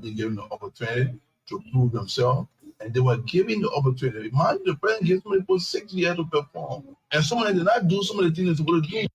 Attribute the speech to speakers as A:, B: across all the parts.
A: been given the opportunity to prove themselves, and they were given the opportunity. Mind the president gives somebody for 6 years to perform, and somebody did not do some of the things they're supposed to do.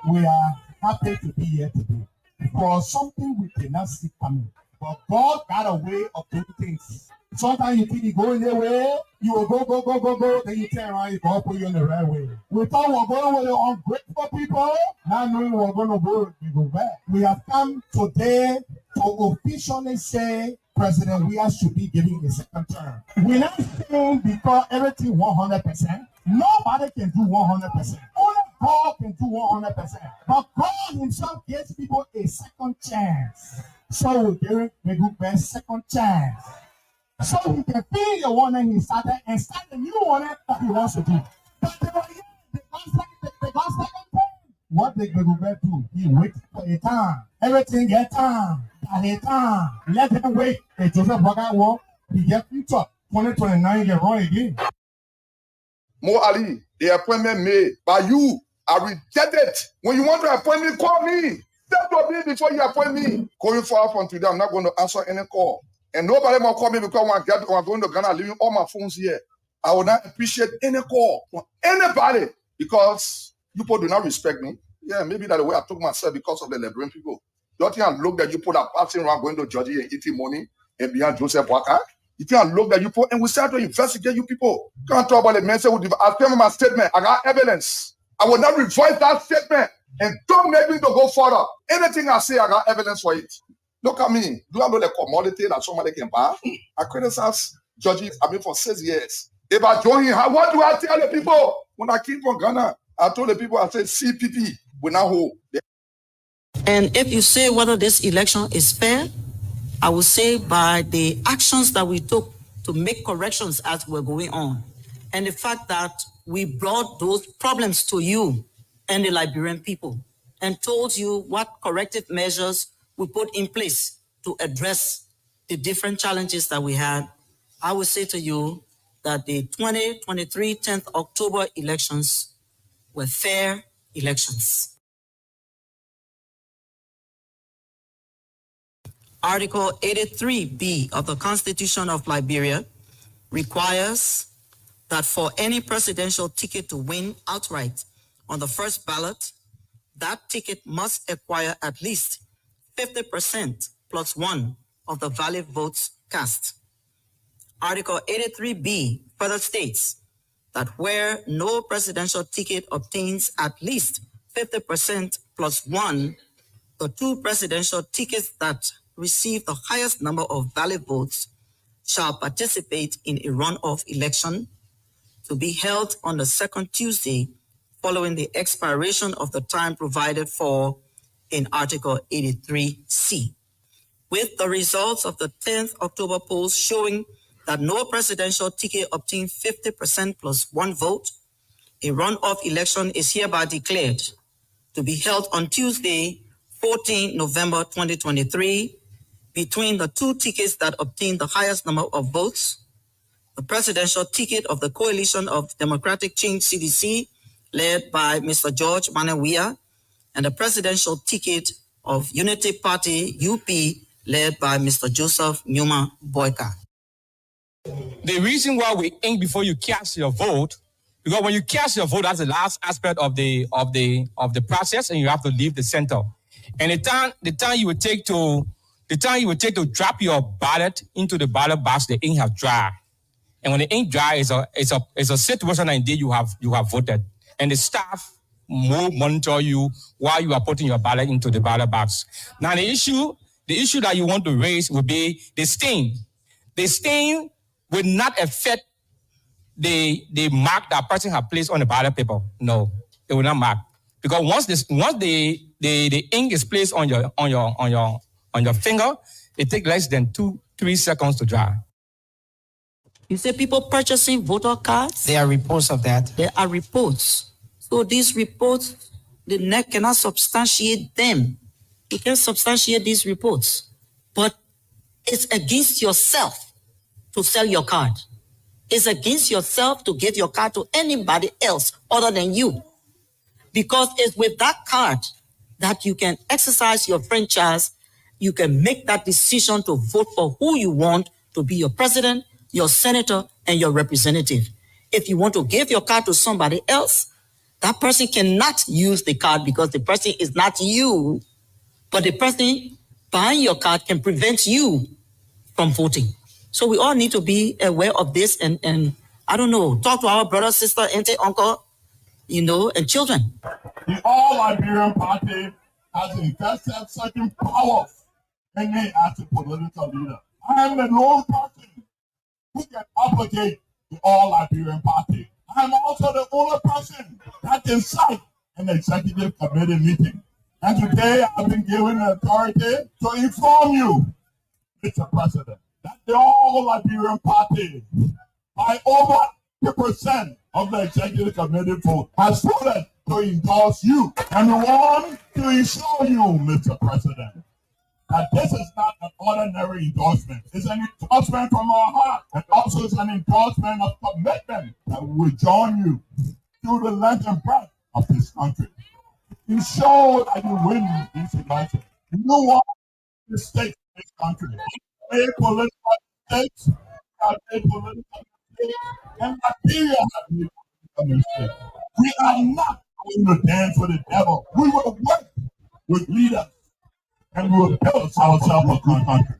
B: We are happy to be here today because something we cannot see coming. But God got a way of doing things. Sometimes you think you go in the way, you will go, then you turn around, you go put you on the right way. We thought we were going with the ungrateful people, not knowing we're going to go back. We have come today to officially say President Weah should be given a second term. We're not saying because everything 100%. Nobody can do 100%. Only God can do 100%. But God himself gives people a second chance. So we give Megube a second chance. So he can finish the one that he started and start the new one that he wants to do. But they got second time. What did Megube do? He waited for a time. Everything get time. At a time. Let him wait. A Joseph Boga war, he get future. 2029 get wrong again.
C: Mo Ali, the appointment made by you, I reject it. When you want to appoint me, call me. Tell to me before you appoint me. Going forward from today, I'm not going to answer any call. And nobody will call me because when I'm going to Ghana, leaving all my phones here. I will not appreciate any call from anybody because you people do not respect me. Yeah, maybe that's the way I took myself because of the Liberian people. Don't think I look that you put a passing around going to Georgia and eating money and behind Joseph Waka. You think I look that you put and we start to investigate you people. Can't talk about the man say I tell me my statement. I got evidence. I will not revise that statement and don't make me to go further. Anything I say, I got evidence for it. Look at me. Do I know the commodity that somebody can buy? I criticize judges, for 6 years. If I join him, what do I tell the people? When I came from Ghana, I told the people, I said, CPP will not hold.
D: And if you say whether this election is fair, I would say by the actions that we took to make corrections as we're going on, and the fact that we brought those problems to you and the Liberian people and told you what corrective measures we put in place to address the different challenges that we had, I would say to you that the 2023 10th October elections were fair elections. Article 83B of the Constitution of Liberia requires that for any presidential ticket to win outright on the first ballot, that ticket must acquire at least 50% plus one of the valid votes cast. Article 83B further states that where no presidential ticket obtains at least 50% plus one, the two presidential tickets that receive the highest number of valid votes shall participate in a runoff election to be held on the second Tuesday following the expiration of the time provided for in Article 83C. With the results of the 10th October polls showing that no presidential ticket obtained 50% plus one vote, a runoff election is hereby declared to be held on Tuesday, 14 November 2023, between the two tickets that obtained the highest number of votes, the presidential ticket of the Coalition of Democratic Change CDC, led by Mr. George Weah, and the presidential ticket of Unity Party UP, led by Mr. Joseph Nyuma Boyka.
E: The reason why we ink before you cast your vote, because when you cast your vote, that's the last aspect of the process, and you have to leave the center. And the time you would take to drop your ballot into the ballot box, the ink has dried. And when the ink dry, it's a situation that indeed you have voted. And the staff will monitor you while you are putting your ballot into the ballot box. Now the issue that you want to raise will be the stain. The stain will not affect the mark that person has placed on the ballot paper. No, it will not mark. Because once the ink is placed on your finger, it takes less than 2-3 seconds to dry.
D: You say people purchasing voter cards?
F: There are reports of that.
D: There are reports. So these reports, the NEC cannot substantiate them. You can substantiate these reports. But it's against yourself to sell your card. It's against yourself to give your card to anybody else other than you. Because it's with that card that you can exercise your franchise you can make that decision to vote for who you want to be your president, your senator, and your representative. If you want to give your card to somebody else, that person cannot use the card because the person is not you, but the person buying your card can prevent you from voting. So we all need to be aware of this and I don't know, talk to our brother, sister, auntie, uncle, and children.
B: The All Liberian Party has invested certain powers in me as a political leader. I am the lone person who can obligate the All Liberian Party. I am also the only person that can cite an executive committee meeting. And today I've been given the authority to inform you, Mr. President, that the All Liberian Party, by over 50% of the executive committee vote, has voted to endorse you. And we want to assure you, Mr. President, that this is not an ordinary endorsement. It's an endorsement from our heart, and also it's an endorsement of commitment that we will join you through the length and breadth of this country. Ensure that you win these elections. You want the stakes in this country. Made political mistakes, have made political mistakes, and Liberia has made political mistakes. We are not going to dance for the devil. We will work with leaders and we will build ourselves a good country.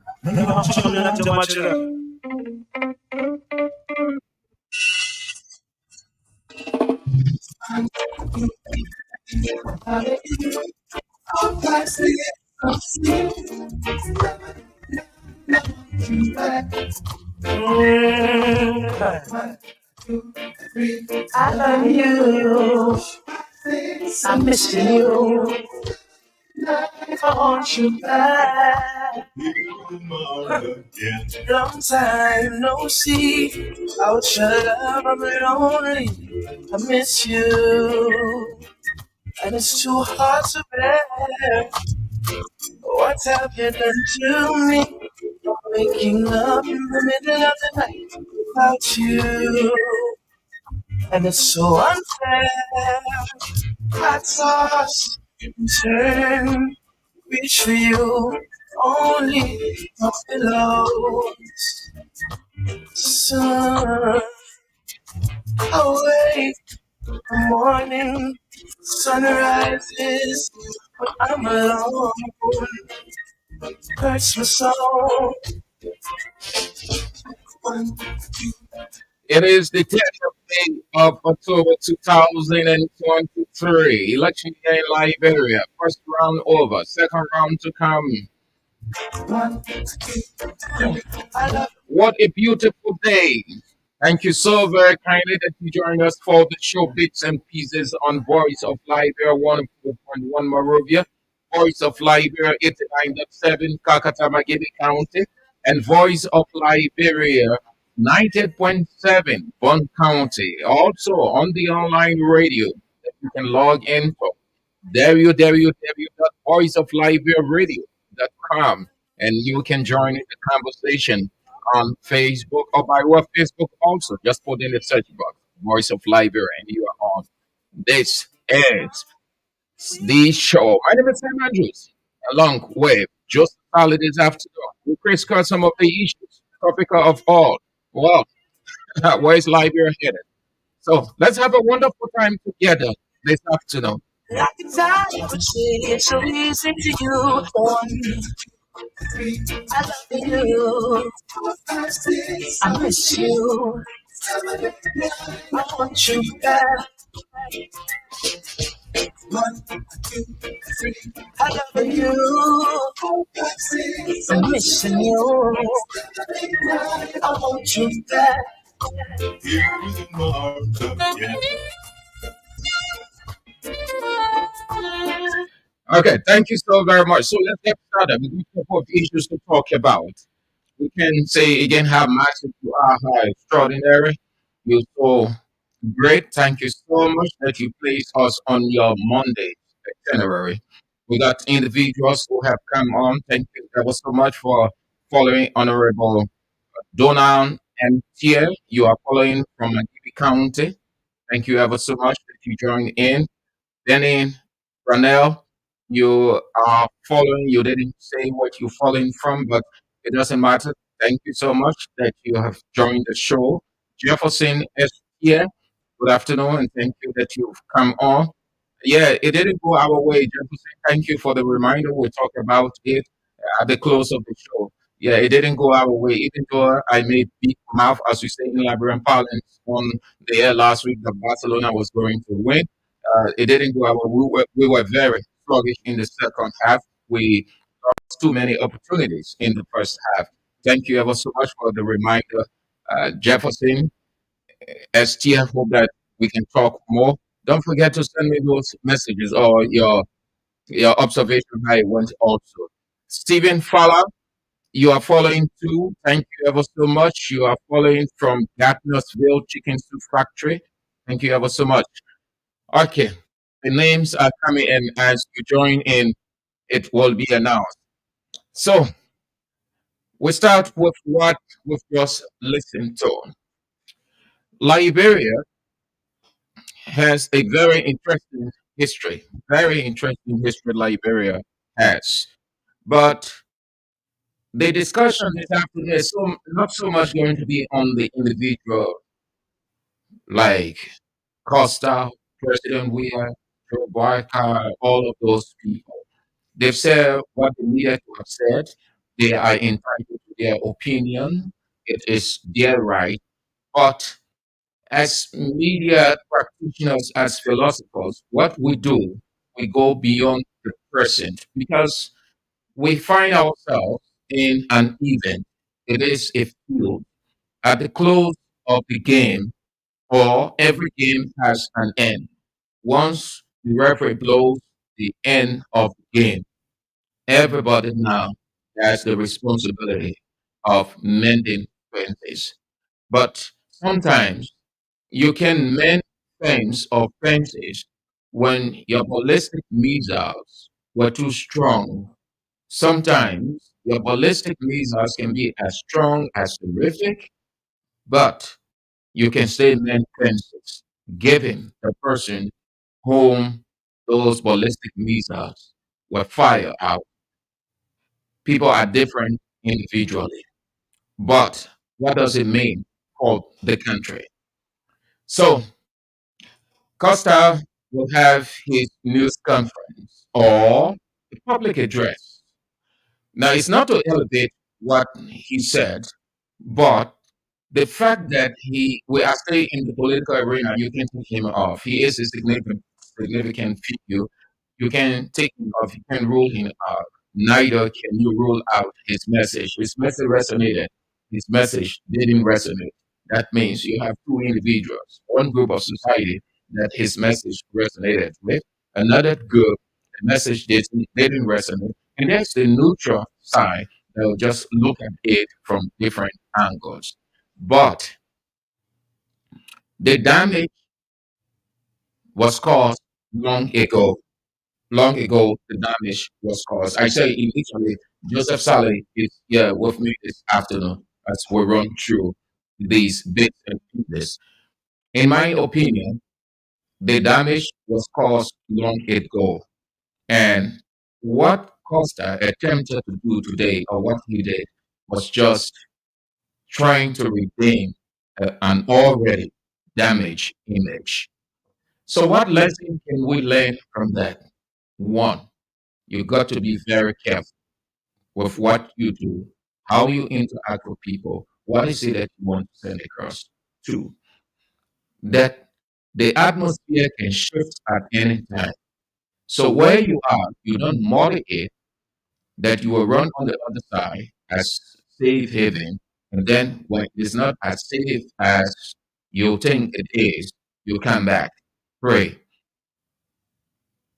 F: I love you. I miss you. I want you back. Long time no see. Out your love, I'm lonely. I miss you. And it's too hard to bear. What have you done to me? Waking up in the middle of the night without you. And it's so unfair. Hot sauce, turn, reach for you, only up below. Sun, awake, the morning, sun rises, but I'm alone. Hurts my soul.
G: It is the 10th day of October 2023. Election day in Liberia. First round over. Second round to come. What a beautiful day. Thank you so very kindly that you joined us for the show Bits and Pieces on Voice of Liberia 104.1 Morovia, Voice of Liberia 89.7 Kakata-Magidi County, and Voice of Liberia 90.7 Bond County. Also on the online radio that you can log in for www.voiceofliberiaradio.com, and you can join in the conversation on Facebook or by our Facebook also. Just put in the search box Voice of Liberia and you are on. This is the show. My name is Sam Andrews, along with just solid this afternoon. We discuss some of the issues, topical of all. Well, where's Liberia headed? So let's have a wonderful time together this afternoon.
F: I can tell you would say it's so easy to you. I love you. I miss you. I want you back. I love you. I'm missing you. I want you back.
G: Okay, thank you so very much. So let's get started. We've got a couple of issues to talk about. We can say again how massive you are, how extraordinary. You're so great. Thank you so much that you placed us on your Monday itinerary. We got individuals who have come on. Thank you ever so much for following Honorable Donan MTL. You are following from Magibi County. Thank you ever so much that you joined in. Denny Ranel, you are following. You didn't say what you're following from, but it doesn't matter. Thank you so much that you have joined the show. Jefferson is here. Good afternoon, and thank you that you've come on. Yeah, it didn't go our way. Jefferson, thank you for the reminder. We'll talk about it at the close of the show. Yeah, it didn't go our way, even though I made big mouth, as we say in Liberian parlance, on the air last week that Barcelona was going to win. It didn't go our way. We were very sluggish in the second half. We lost too many opportunities in the first half. Thank you ever so much for the reminder, Jefferson. ST, hope that we can talk more. Don't forget to send me those messages or your observation how it went also. Stephen Fowler, you are following too. Thank you ever so much. You are following from Gatnersville Chicken Soup Factory. Thank you ever so much. Okay. The names are coming in as you join in. It will be announced. So we start with what we've just listened to. Liberia has a very interesting history. Very interesting history Liberia has. But the discussion this afternoon is not so much going to be on the individual, like Costa, President Weah, Joe Barker, all of those people. They've said what they needed to have said. They are entitled to their opinion. It is their right. But as media practitioners, as philosophers, what we do, we go beyond the present because we find ourselves in an event. It is a field. At the close of the game, or every game has an end. Once the referee blows the end of the game, everybody now has the responsibility of mending fences. But sometimes you can mend fence or fences when your ballistic missiles were too strong. Sometimes your ballistic missiles can be as strong as terrific, but you can still mend fences, giving the person whom those ballistic missiles were fired out. People are different individually, but what does it mean for the country? So Costa will have his news conference or a public address. Now, it's not to elevate what he said, but the fact that we are still in the political arena, you can take him off. He is a significant figure. You can take him off. You can rule him out. Neither can you rule out his message. His message resonated. His message didn't resonate. That means you have two individuals, one group of society that his message resonated with, another group, the message didn't resonate. And there's the neutral side that will just look at it from different angles. But the damage was caused long ago. Long ago, the damage was caused. I say initially, Joseph Saleh is here with me this afternoon as we run through these bits and pieces. In my opinion, the damage was caused long ago. And what Costa attempted to do today, or what he did, was just trying to redeem an already damaged image. So, what lesson can we learn from that? One, you got to be very careful with what you do, how you interact with people. What is it that you want to send across? Two, that the atmosphere can shift at any time. So, where you are, you don't model it that you will run on the other side as safe haven. And then when it's not as safe as you think it is, you come back. Pray.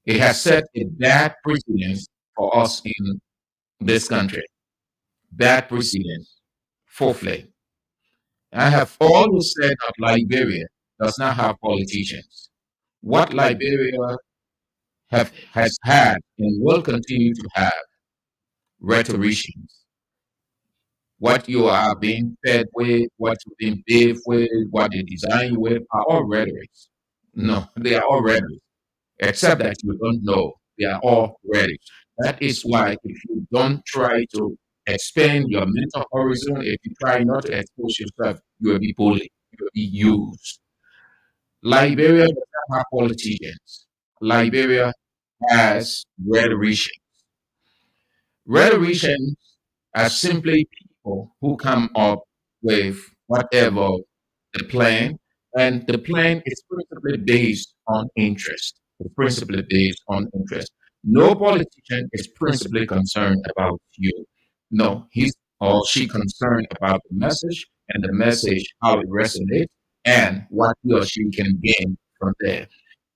G: It has set a bad precedent for us in this country. Bad precedent. Fourthly, I have always said that Liberia does not have politicians. What Liberia has had and will continue to have rhetoricians. What you are being fed with, what you've been bathed with, what they design you with are all rhetorics. No, they are all rhetoric, except that you don't know they are all ready. That is why if you don't try to expand your mental horizon, if you try not to expose yourself, you will be bullied, you will be used. Liberia does not have politicians. Liberia has rhetoricians. Rhetoricians are simply people who come up with whatever the plan, and the plan is principally based on interest. It's principally based on interest. No politician is principally concerned about you. No, he's or she concerned about the message and the message, how it resonates, and what he or she can gain from there.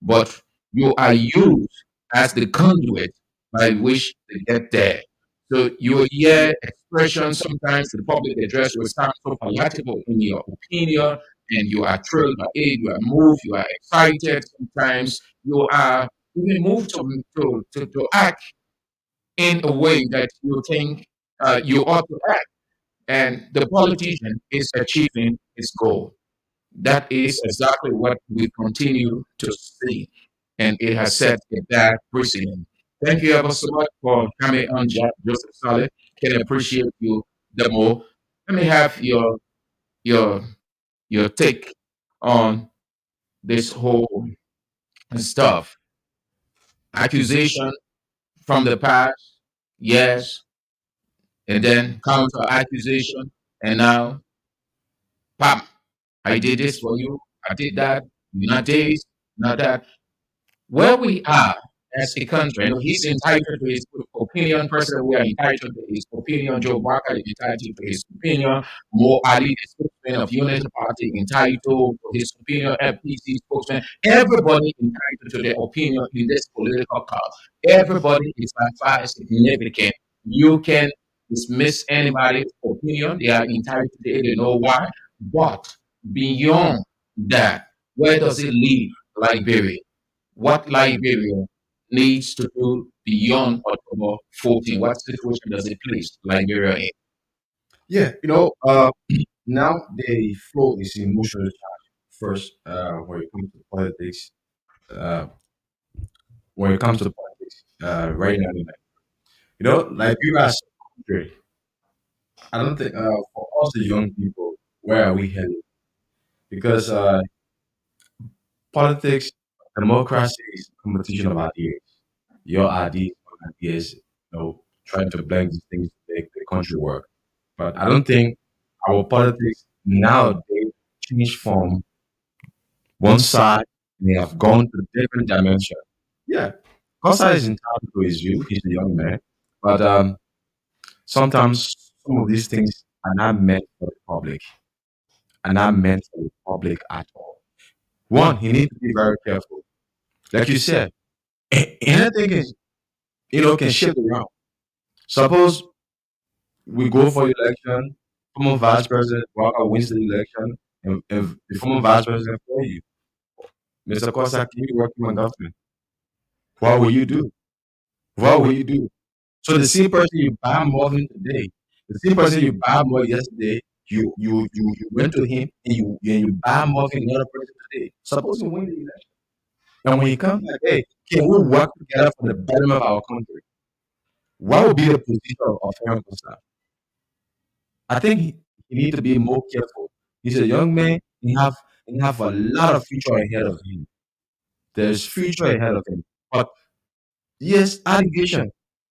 G: But you are used as the conduit by which they get there. So you hear expressions sometimes the public address will sound so palatable in your opinion, and you are thrilled by it, you are moved, you are excited. Sometimes you are even moved to act in a way that you think you ought to act. And the politician is achieving his goal. That is exactly what we continue to see. And it has set a bad precedent. Thank you ever so much for coming on, Joseph Saleh. Can appreciate you the more. Let me have your your take on this whole stuff. Accusation from the past, yes, and then counter accusation, and now, pam, I did this for you, I did that, not this, not that. Where we are as a country, and he's entitled to his opinion. Personally, we are entitled to his opinion. Joe Barker is entitled to his opinion. Mo Ali, the spokesman of Unity Party, entitled to his opinion. FPC spokesman. Everybody entitled to their opinion in this political cause. Everybody is by far significant. You can dismiss anybody's opinion. They are entitled to it. They know why. But beyond that, where does it leave Liberia? What Liberia needs to do beyond October 14? What situation does it place Liberia in?
H: Yeah, now the flow is emotional charge first when it comes to politics. Uh, when it comes to politics, right now, Liberia as a country, I don't think for us the young people, where are we headed? Because politics, democracy is a competition of ideas. Your ideas, my ideas, trying to blend these things to make the country work. But I don't think our politics nowadays change from one side and they have gone to different dimension. Yeah, Costa is entitled to his view. He's a young man, but sometimes some of these things are not meant for the public, are not meant for the public at all. One, he needs to be very careful. Like you said, anything is can shift around. Suppose we go for election, former vice president Walker wins the election, and the former vice president for you, Mr. Costa, can you work in my government? What will you do? What will you do? So the same person you buy more than today, the same person you buy more yesterday, you went to him and you buy more than another person today. Suppose you win the election. And when he comes like, hey, can we work together for the betterment of our country? What would be the position of Aaron Costa? I think he need to be more careful. He's a young man. He have a lot of future ahead of him. There's future ahead of him. But yes, allegation.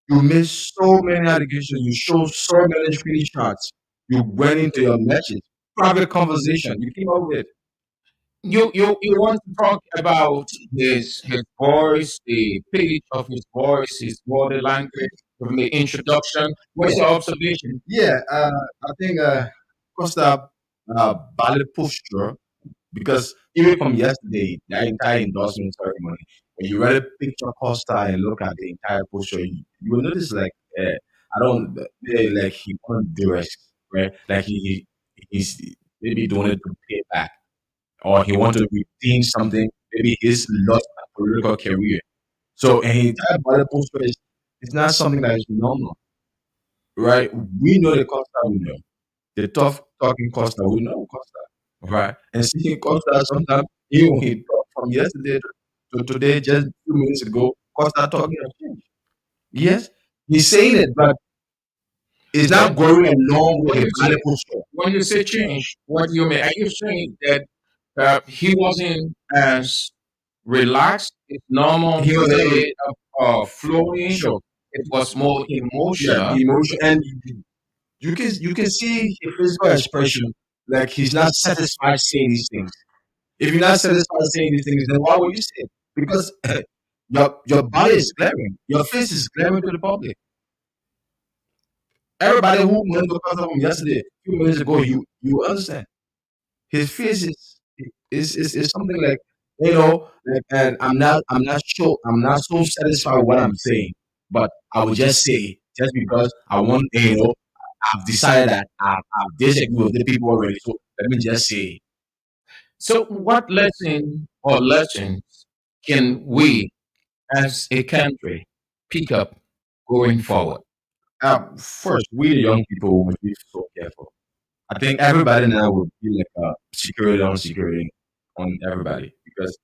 H: You made so many allegations. You showed so many screenshots. You went into your message, private conversation. You came up with.
G: You want to talk about his voice, the pitch of his voice, his body language, from the introduction. What's
H: Yeah,
G: your observation?
H: yeah. I think Costa valid posture because even from yesterday, the entire endorsement ceremony, when you read a picture of Costa and look at the entire posture, you will notice like I don't like he want to do risk, right? Like he's maybe doing it to pay back or he want to redeem something. Maybe he's lost a political career. So and his entire body posture is it's not something that is normal, right? We know the Costa we know. The tough talking Costa, we know Costa, right? And seeing Costa sometimes, even he talked from yesterday to today, just 2 minutes ago, Costa talking of change. Yes, he's saying it, but it's not
G: When
H: going along with
G: when
H: the
G: you say
H: manifesto.
G: when you say change, what do you mean? Are you saying that he wasn't as relaxed, it's normal
H: He was
G: way of flowing?
H: sure,
G: It was more
H: yeah,
G: emotional.
H: emotion, and you can see his physical expression, like he's not satisfied saying these things. If you're not satisfied saying these things, then why would you say it? Because your body is glaring, your face is glaring to the public. Everybody who went to Qatar from yesterday, a few minutes ago, you understand. His face is something like, like, and I'm not so satisfied with what I'm saying, but I would just say, just because I want, I've decided that I've disagreed with the people already, so let me just say.
G: So, what lesson or lessons can we, as a country, pick up going forward?
H: First, we the young people must be so careful. I think everybody now would be like security on security on everybody, because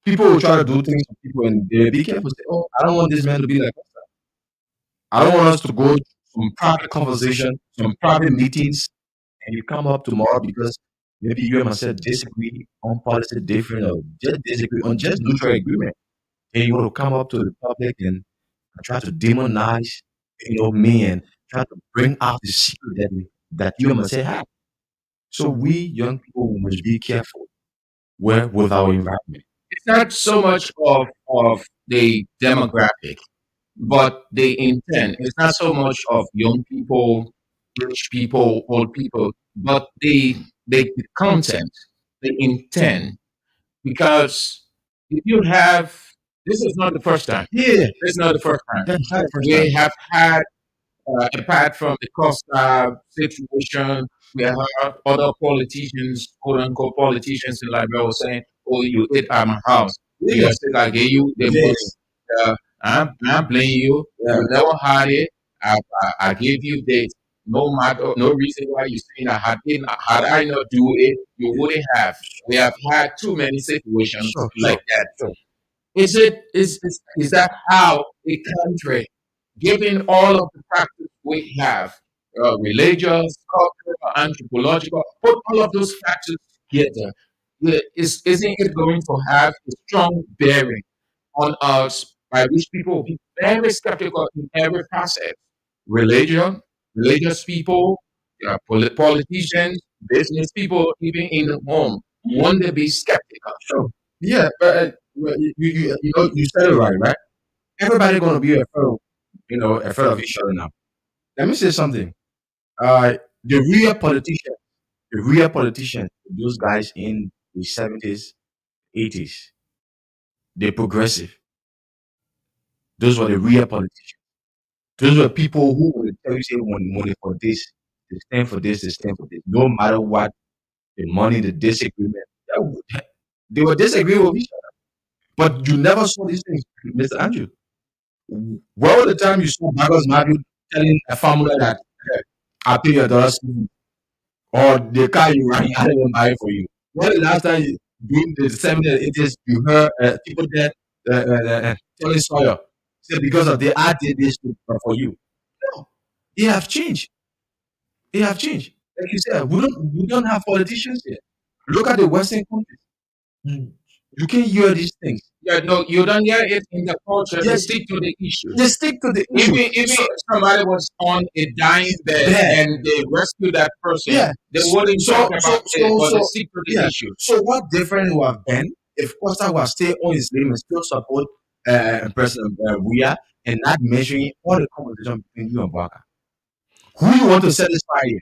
H: people will try to do things to people and they be careful. Say, oh, I don't want this man to be like us. I don't want us to go some private conversation, some private meetings, and you come up tomorrow because maybe you and myself disagree on policy different, or just disagree on just neutral agreement. And you want to come up to the public and try to demonize, me, and try to bring out the secret that you and myself have. So we young people must be careful where with our environment.
G: It's not so much of the demographic, but the intent. It's not so much of young people, rich people, old people, but the content, the intent. Because if you have, this is not the first time.
H: Yeah,
G: This is not the first time.
H: that's not the first time.
G: We have had, apart from the Costa situation, we have had other politicians, quote unquote politicians in Liberia, were saying, "Oh, you ate at my house. You
H: Yeah,
G: said I gave you the
H: yeah,
G: money. I'm blaming you.
H: yeah.
G: You never had it. I gave you this. No matter, no reason why you saying I had it. Had I not do it, you wouldn't have. We have had too many situations
H: Sure,
G: like
H: sure,
G: that.
H: sure.
G: Is that how a country, given all of the practice we have, religious, cultural, anthropological, put all of those factors together, isn't it going to have a strong bearing on us, by which people will be very skeptical in every process? Religion, religious people, politicians, business people, even in the home, won't they be skeptical?
H: Sure. Yeah, but well, you said it right? Everybody gonna be afraid of each other now. Let me say something. The real politician, those guys in the 70s, 80s, the progressive, those were the real politicians. Those were people who would tell you, say, when they for this, they stand for this, they stand for this. No matter what, the money, the disagreement, they were disagreeing with each other. But you never saw these things, Mr. Andrew. Where was the time you saw Marcus Matthew telling a family that, I pay your dollars, or the car you run, I didn't buy it for you? When the last time during the 70s, 80s, you heard people there telling Sawyer, say, because of the I did this for you? No, they have changed. They have changed. Like you said, we don't have politicians here. Look at the Western countries. You, you can hear these things.
G: Yeah, no, you don't hear it in the culture. They
H: Yes,
G: stick to the issue.
H: they stick to the issue.
G: Even
H: So,
G: if somebody was on a dying bed
H: bad.
G: and they rescue that person,
H: Yeah.
G: they wouldn't
H: So,
G: talk
H: so,
G: about it, but
H: so,
G: they
H: so,
G: stick to the
H: yeah.
G: issue.
H: So, what different would have been if Costa was still on his name and still support President Weah, and not measuring all the conversation between you and Baka? Who you want to satisfy here?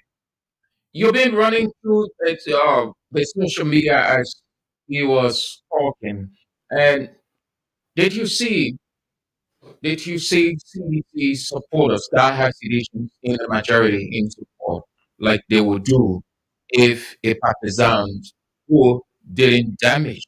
G: You've been running through the social media as he was talking, and did you see did you see CDC supporters that had citizens in the majority in support, like they would do if a partisan who didn't damage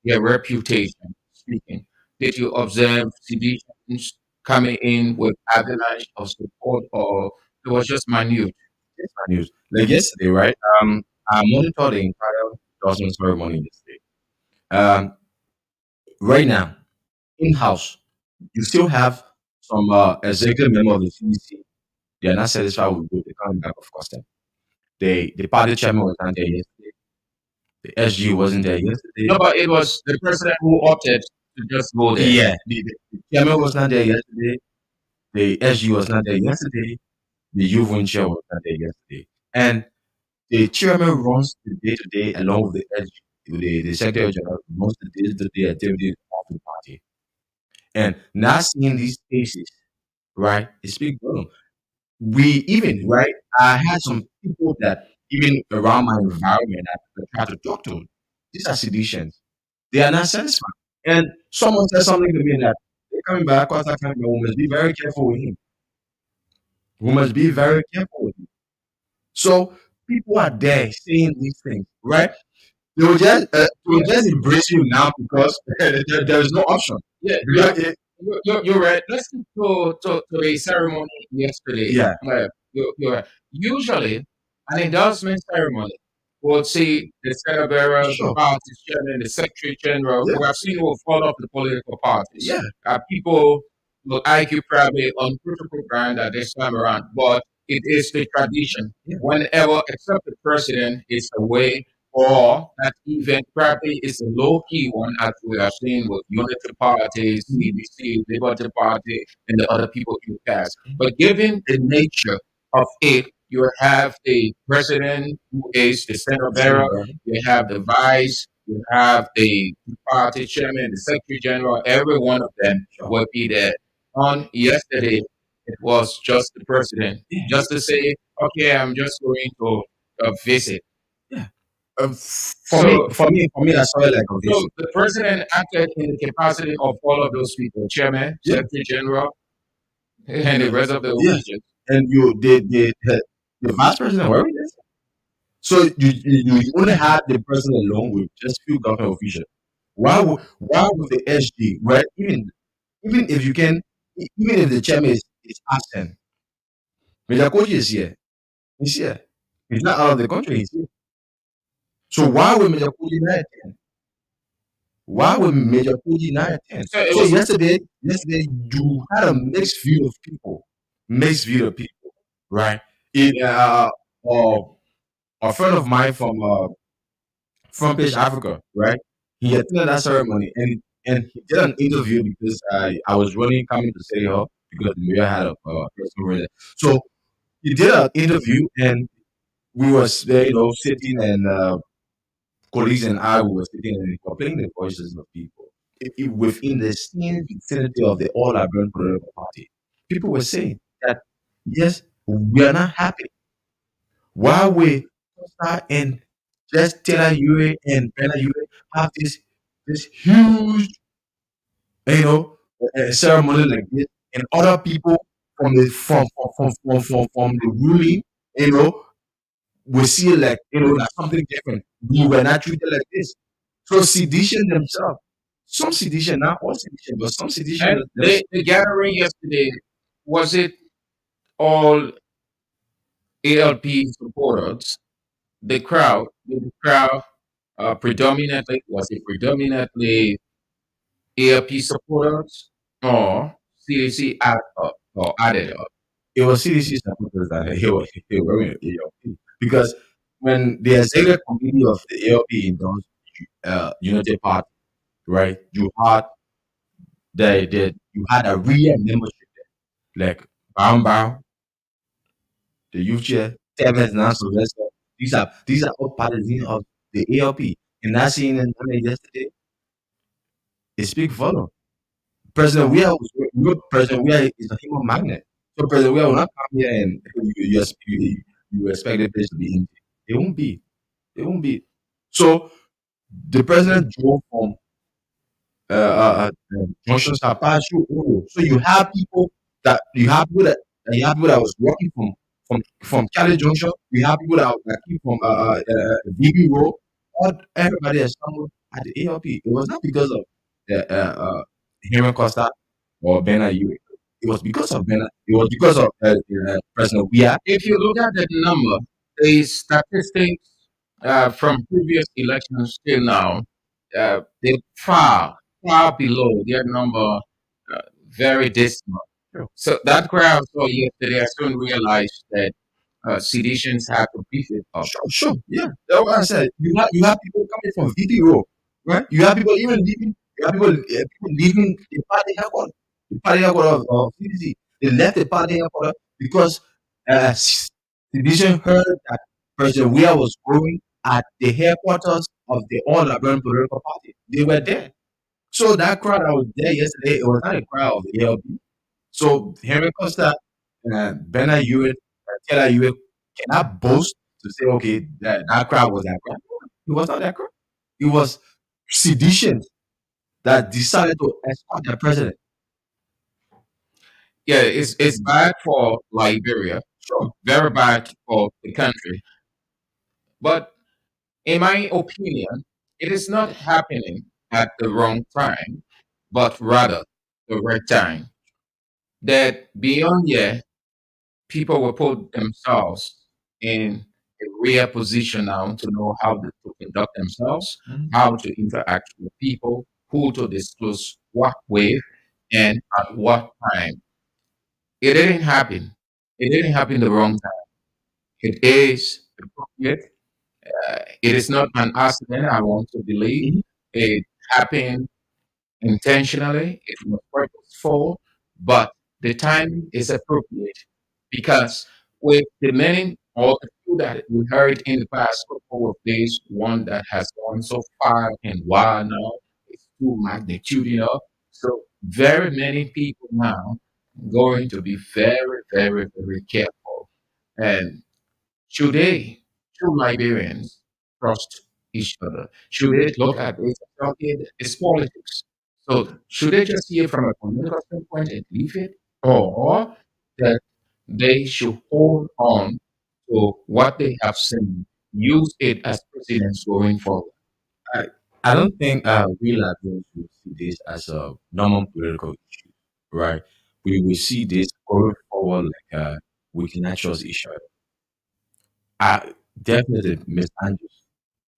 G: their reputation speaking? Did you observe citizens coming in with avalanche of support, or it was just minute?
H: It's my news. Like yesterday, right? I monitored the entire endorsement ceremony yesterday. Um, right now, in house. You still have some executive member of the CDC. They are not satisfied with what they're coming back, of course. Then. The party chairman was not there yesterday. The SG wasn't there yesterday.
G: No, but it was the president who opted to just go there.
H: Yeah, the chairman was not there yesterday. The SG was not there yesterday. The youth wing chair was not there yesterday. And the chairman runs the day to day along with the SG. The secretary general runs the day to day activities of the party. And not seeing these cases, right, it speaks volume. We even, right, I had some people that even around my environment that I tried to talk to. These are seditions. They are not satisfied. And someone said something to me that they're coming back, contact coming back, we must be very careful with him. We must be very careful with him. So people are there saying these things, right? They will just embrace you now because there is no option.
G: Yeah, you're right. Let's go to the ceremony yesterday.
H: Yeah.
G: You're right. Usually, an endorsement ceremony will see the Senate bearer,
H: Sure.
G: the party chairman, the secretary general.
H: Yeah.
G: We have seen will follow up the political parties.
H: Yeah.
G: People will argue probably on political ground at this time around, but it is the tradition.
H: Yeah.
G: Whenever, except the president is away, or that event probably is a low key one, as we are seeing with Unity Party, CDC, Liberty Party, and the other people in the past. But given the nature of it, you have the president who is the center bearer, you have the vice, you have the party chairman, the secretary general, every one of them will be there. On yesterday, it was just the president, just to say, okay, I'm just going to visit.
H: For me, I saw it like a
G: So
H: visit.
G: the president acted in the capacity of all of those people, chairman,
H: Yeah.
G: secretary general, and the rest of the
H: Yeah.
G: region.
H: And the vice president were there. So you only had the president alone with just few government officials. Why would the SG, right? Even if you can, even if the chairman is absent, Major Koji is here. He's here. He's not out of the country. He's here. So why would Major Koji not attend? Why would Major Koji not attend?
G: So it
H: So
G: was
H: yesterday you had a mixed view of people, right? A friend of mine from Front Page Africa, right? He attended that ceremony and he did an interview because I was running coming to City Hall because the mayor had a person over there. So he did an interview and we was there, sitting and colleagues and I were sitting and complaining the voices of people. Within the same vicinity of the All Liberian Political Party, people were saying that yes, we are not happy. Why we Costa and just Taylor Ure and Bernard Ure have this huge, ceremony like this, and other people from the ruling, we see it like like something different. We were not treated like this. So sedition themselves, some sedition, not all sedition, but some sedition.
G: and the gathering yesterday, was it all ALP supporters? The crowd predominantly, was it predominantly ALP supporters or CAC or added up?
H: It was CDC supporters that were in ALP because when the executive committee of the ALP endorsed Unity Party, right? You had a real membership there, like Bam, the youth chair, Tevez, now Sylvester. These are all partisans of the ALP. And not seeing them yesterday, it speaks volume. President President Weah is a human magnet. So President Weah will not come here and you expect the place to be empty. It won't be. It won't be. So the president drove from junctions are passed through Oro. So you have people that was working from Cali Junction. You have people that came from BB Road. Everybody has come at the ALP. It was not because of Henry Costa or Bernard Ewing. It was because of Bernard. It was because of President Weah.
G: If you look at the number, the statistics from previous elections till now, they're far below their number very dismal. So that crowd saw yesterday, I soon realized that seditions have to beef it up.
H: Sure, yeah. That's what I said. You have people coming from VPO, right? You have people even leaving. You have people leaving the party headquarters of CDC. They left the party headquarters because Sedition heard that President Weah was going at the headquarters of the All Liberian Political Party. They were there. So that crowd that was there yesterday, it was not a crowd of the ALP. So Henry Costa, Bernard Hewitt, Taylor Hewitt cannot boast to say, okay, that crowd was that crowd. It was not that crowd. It was sedition that decided to escort the president.
G: Yeah, it's bad for Liberia,
H: Sure.
G: very bad for the country. But in my opinion, it is not happening at the wrong time, but rather the right time. That beyond yeah, people will put themselves in a real position now to know how to conduct themselves,
H: Mhm.
G: how to interact with people, who to disclose what with, and at what time. It didn't happen. It didn't happen the wrong time. It is appropriate. It is not an accident, I want to believe.
H: Mhm.
G: It happened intentionally, it was purposeful, but the time is appropriate because with the many or the few that we heard in the past couple of days, one that has gone so far and wide now, it's too magnitudinal. So very many people now going to be very, very, very careful. And should they, should Liberians trust each other? Should they look at it? Okay, it's politics. So should they just see it from a political standpoint and leave it, or that they should hold on to what they have seen, use it as precedents going forward?
H: I, I don't think we Liberians will see this as a normal political issue, right? We will see this going forward like we cannot trust each other. Definitely, Miss Andrews.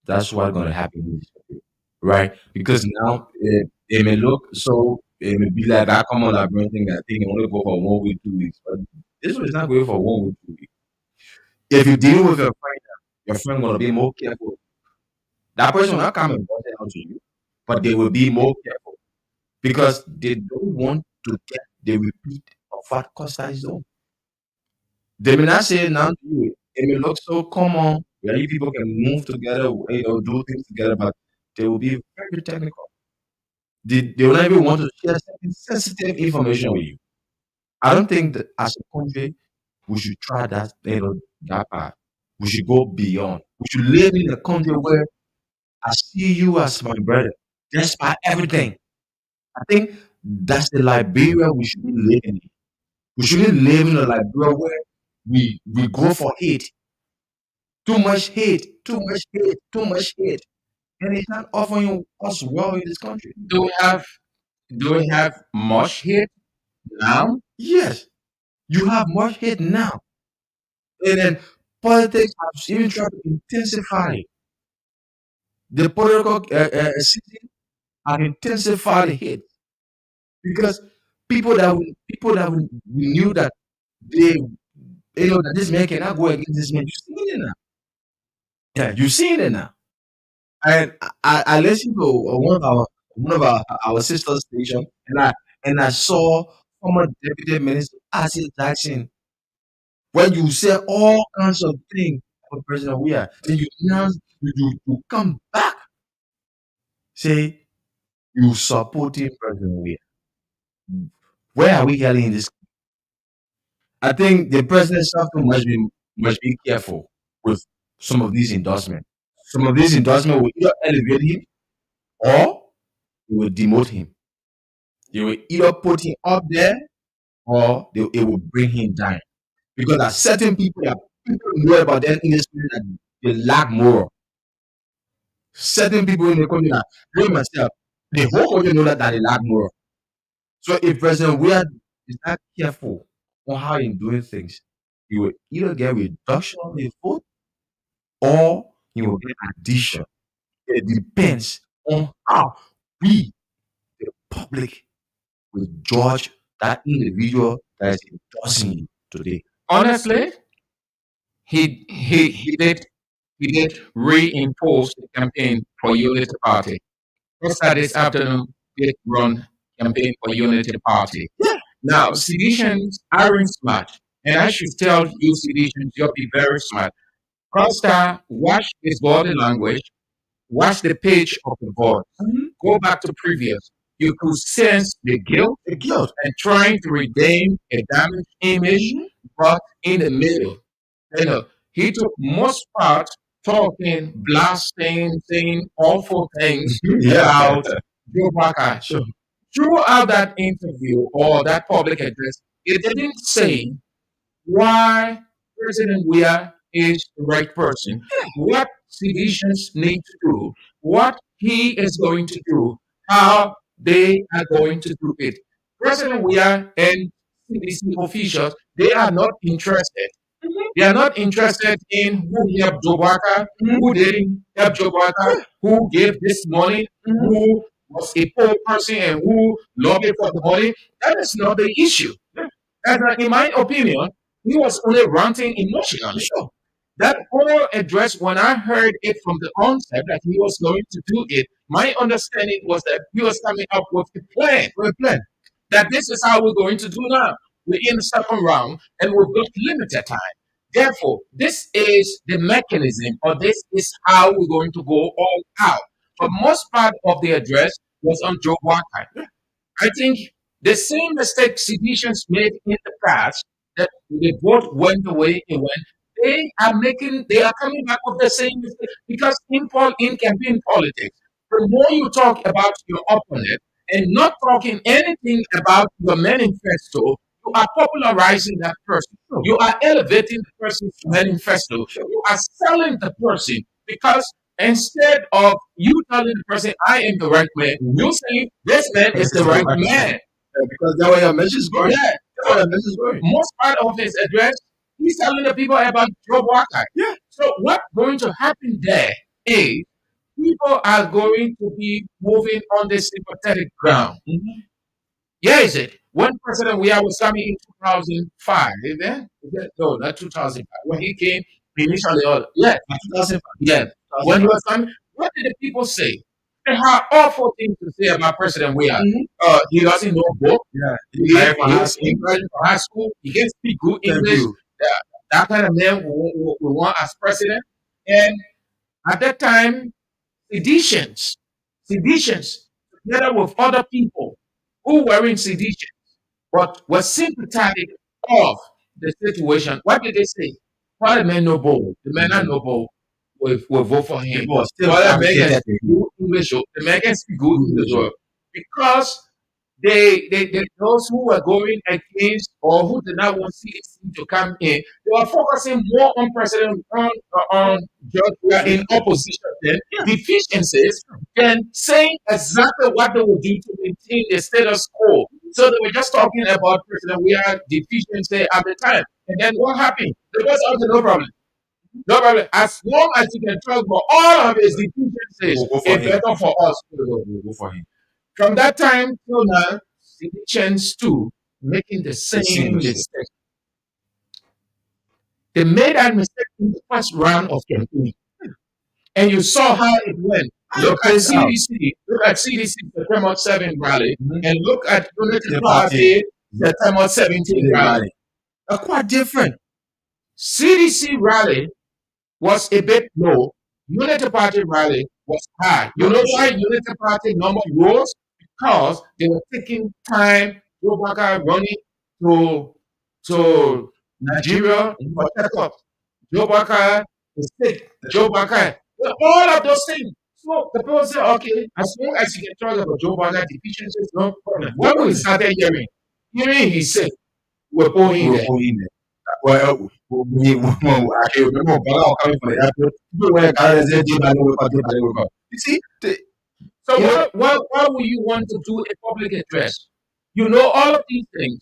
H: That's what's going to happen in this country, right? Because now it may look so, it may be like I come on that brand thing that thing only go for 1 week, 2 weeks, but this one is not going for 1 week, 2 weeks. If you deal with your friend gonna be more careful. That person will not come and bust it out to you, but they will be more careful because they don't want to get the repeat of what Costa is doing. They may not say it now to you. It may look so common where you people can move together, do things together, but they will be very technical. They will not even want to share certain sensitive information with you. I don't think that as a country we should try that part. We should go beyond. We should live in a country where I see you as my brother, despite everything. I think that's the Liberia we should be living in. We shouldn't live in a Liberia where we go for hate. Too much hate, too much hate, too much hate. And it's not offering us well in this country.
G: Do we have much hit now?
H: Yes, you have much hate now. And then politics have even tried to intensify it. The political season have intensified the hate because we knew that they that this man cannot go against this man. You've seen it now. Yeah, you've seen it now. And I listened to one of our sister station, and I saw former deputy minister Asif Jackson, where you say all kinds of things about President Weah. Then you now you come back say you supporting President Weah. Where are we heading in this? I think the president himself too must be careful with some of these endorsements. Some of these endorsements will either elevate him or it will demote him. They will either put him up there or it will bring him down. Because there are certain people that people know about them in this country that they lack moral. Certain people in the country that me myself, the whole country know that they lack moral. So if President Weah is not careful on how he's doing things, he will either get reduction of his vote or he will get addition. It depends on how we, the public, will judge that individual that is endorsing you today.
G: Honestly, he did reinforce the campaign for Unity Party. Costa this afternoon did run campaign for Unity Party. Now, seditions aren't smart, and I should tell you, seditions, you'll be very smart. Costa, watch his body language, watch the page of the voice, go back to previous. You could sense the guilt
H: The guilt.
G: and trying to redeem a damaged image, but in the middle. He took most part talking, blasting, saying awful things
H: Yeah.
G: about Joe Barker.
H: Sure.
G: Throughout that interview or that public address, it didn't say why President Weah is the right person, what citizens need to do, what he is going to do, how they are going to do it. President Weah and CDC officials, they are not interested. They are not interested in who helped Joe Barker, who didn't help Joe Barker, who gave this money, who was a poor person and who lobbied for the money. That is not the issue. And in my opinion, he was only ranting emotionally.
H: Sure.
G: That whole address, when I heard it from the onset that he was going to do it, my understanding was that he was coming up with a plan.
H: Well, plan.
G: That this is how we're going to do now. We're in the second round and we've got limited time. Therefore, this is the mechanism, or this is how we're going to go all out. But most part of the address was on Joe Barker. I think the same mistake seditions made in the past, that the vote went the way it went, they are coming back with the same mistake. Because in campaign politics, the more you talk about your opponent and not talking anything about your manifesto, you are popularizing that person. You are elevating the person's manifesto. You are selling the person, because instead of you telling the person, I am the right man, you saying this man is the right man.
H: Because that's where your message is going.
G: Yeah.
H: That's where your message is going.
G: Most part of his address, he's telling the people about Joe Barker.
H: Yeah.
G: So what's going to happen there is people are going to be moving on the sympathetic ground. Yeah, is it? When President Weah was coming in 2005, no, not 2005. When he came initially, yeah,
H: 2005.
G: yeah. When he was coming, what did the people say? They had awful things to say about President Weah. He doesn't know book.
H: Yeah.
G: He is in for high school. He can speak good
H: Thank
G: English.
H: you.
G: That kind of man we want as president. And at that time, seditions, together with other people who were in sedition, but were sympathetic of the situation. What did they say? Why the man no bold? The man are no bold. Will vote for him.
H: People are still
G: Why the man can
H: agitated.
G: speak good English? The man can speak good English. Because those who were going against or who did not want CDC to come in, they were focusing more on President on George Weah in opposition than deficiencies than saying exactly what they would do to maintain the status quo. So they were just talking about President Weah deficiency at the time. And then what happened? There was also no problem. No problem. As long as you can talk about all of his deficiencies,
H: We'll go for
G: it's
H: him.
G: better for us.
H: We'll go for him.
G: From that time till now, seditions too making the
H: same
G: same
H: mistake.
G: mistake. They made that mistake in the first round of campaign, and you saw how it went. Look at CDC. Look at CDC September 7 rally, and look at Unity
H: The
G: Party September 17 rally.
H: They're quite different.
G: CDC rally was a bit low. Unity Party rally was high. You know why Unity Party number rose? Because they were taking time. Joe Barker running to Nigeria for checkup. Joe Barker is sick. Joe Barker. All of those things. So the people say, okay, as long as you can talk about Joe Barker deficiencies, no problem. When we started hearing he's sick, we're going there.
H: Well, I can remember Bala coming from the airport. People were carrying their deep and wake up. You see?
G: So why would you want to do a public address? You know all of these things.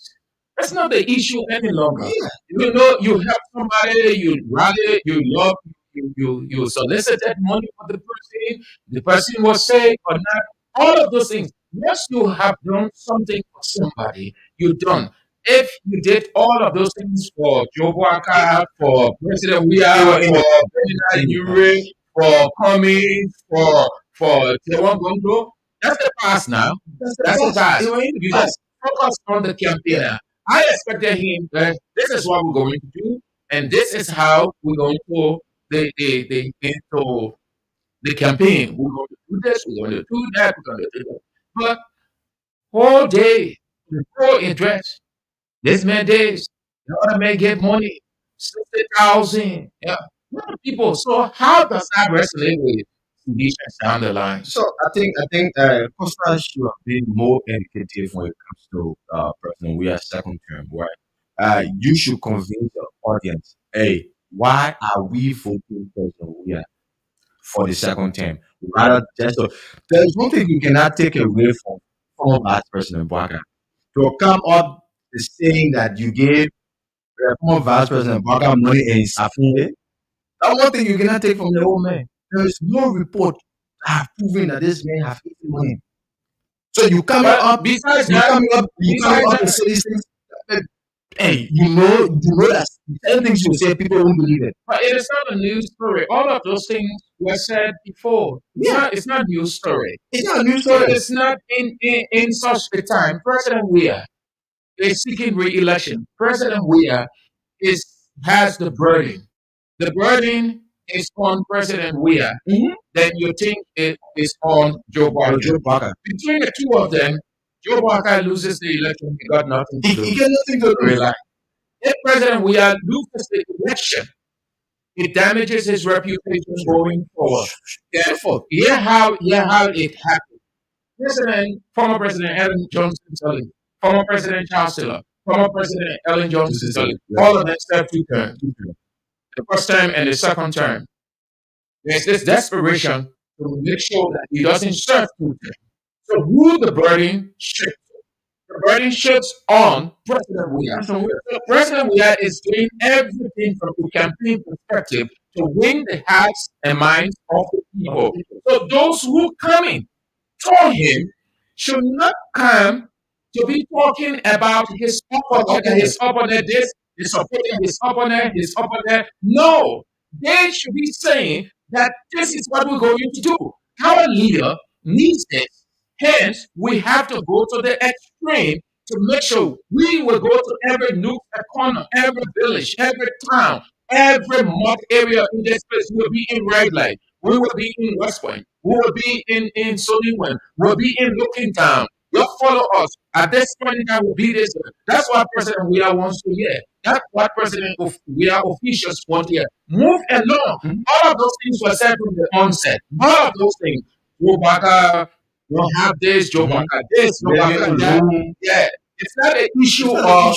G: That's not the issue any longer. You know, you help somebody, you rally, you love, you solicited money for the person was safe or not. All of those things. Once you have done something for somebody, you're done. If you did all of those things for Joe Walker, for President Weah, for President Ure, for Cummings, for Tewan Gondo, that's the past now. That's the past. You just focus on the campaigner. I expected him that this is what we're going to do, and this is how we're going to into the campaign. We're going to do this, we're going to do that, we're going to do that. But whole day, the whole address, this man days, the other man get money, 60,000. Yeah. What are people? So how does that resonate with conditions down the line?
H: So I think Costa should have been more educative when it comes to President we are second term, right? You should convince the audience, hey, why are we voting President we for the second term? Rather just so there's one thing you cannot take away from former Vice President Bwaka. To come up saying that you gave former Vice President Bwaka money and Safunde, that's one thing you cannot take from the old man. There is no report that have proven that this man have eaten money. So you coming
G: But
H: up,
G: besides
H: you
G: that,
H: coming up, you coming
G: besides
H: up and
G: that,
H: say these things. Hey, you know that certain things you say people won't believe it.
G: but it is not a news story. All of those things were said before.
H: Yeah,
G: It's not news story.
H: it's not a new
G: It
H: story.
G: is not in such a time. President Weah is seeking re-election. President Weah is has the burden. The burden is on President Weah.
H: Mm-hmm.
G: Then you think it is on Joe Biden.
H: Joe Biden.
G: Between the two of them, Joe Biden loses the election. He got nothing to
H: He
G: do.
H: got nothing to do.
G: Relax. If President Weah loses the election, it damages his reputation going forward. Therefore, how it happened. Former President Ellen Johnson Sirleaf, former President Charles Taylor, former President Ellen Johnson Sirleaf, all of them served 2 terms. The first term and the second term. There's this desperation to make sure that he doesn't serve 2 terms. So who the burden shifts? The burden shifts on President Weah. So President Weah is doing everything from a campaign perspective to win the hearts and minds of the people. So those who come in for him should not come to be talking about his opponent this, his opponent. No, they should be saying that this is what we're going to do. Our leader needs this. Hence, we have to go to the extreme to make sure we will go to every nook and corner, every village, every town, every mud area in this place. We'll be in Red Light. We will be in West Point. We will be in Solihuan. We'll be in Looking Town. You'll follow us. At this point in time, we'll be this. That's what President Weah wants to hear. That's what Weah officials want to hear. Move along. All of those things were said from the onset. All of those things. Joe Baka don't have this, Joe Baka this, Joe Baka that. Yeah. It's not an issue of,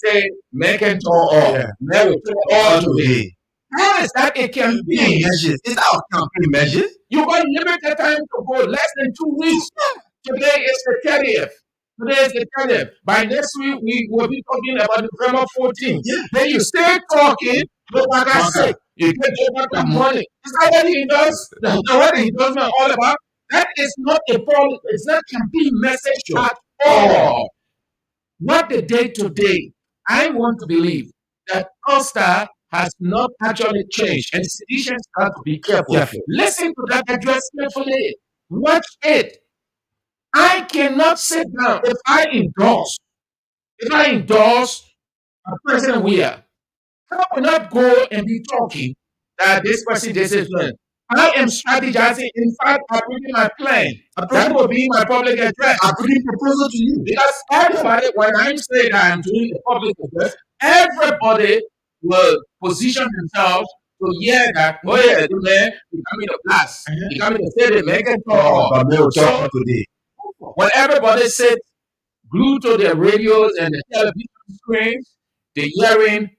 G: say, make it or make it all today. How is that a campaign measure?
H: Is that a campaign measure?
G: You got limited time to go, less than 2 weeks. Today is the 30th. Today is the 30th. By next week, we will be talking about November 14th. Yeah. Then you stay talking, Joe Baka sick. You get Joe Baka money. Is that what he does? What he does not all about? That is not a problem. It's not a campaign message at all. What the day to day, I want to believe that Costa has not actually changed, and citizens have to be careful. Listen to that address carefully. Watch it. I cannot sit down if I endorse President Weah. I will not go and be talking that this person this is doing. I am strategizing. In fact, I'm bringing my plan. That will be my public address.
H: I bring a proposal to you.
G: Because everybody, when I say that I'm doing a public address, everybody will position themselves to hear that, oh yeah, the man, he coming to class. He coming to say the make it talk. So,
H: today.
G: when everybody sits glued to their radios and the television screens, they're hearing,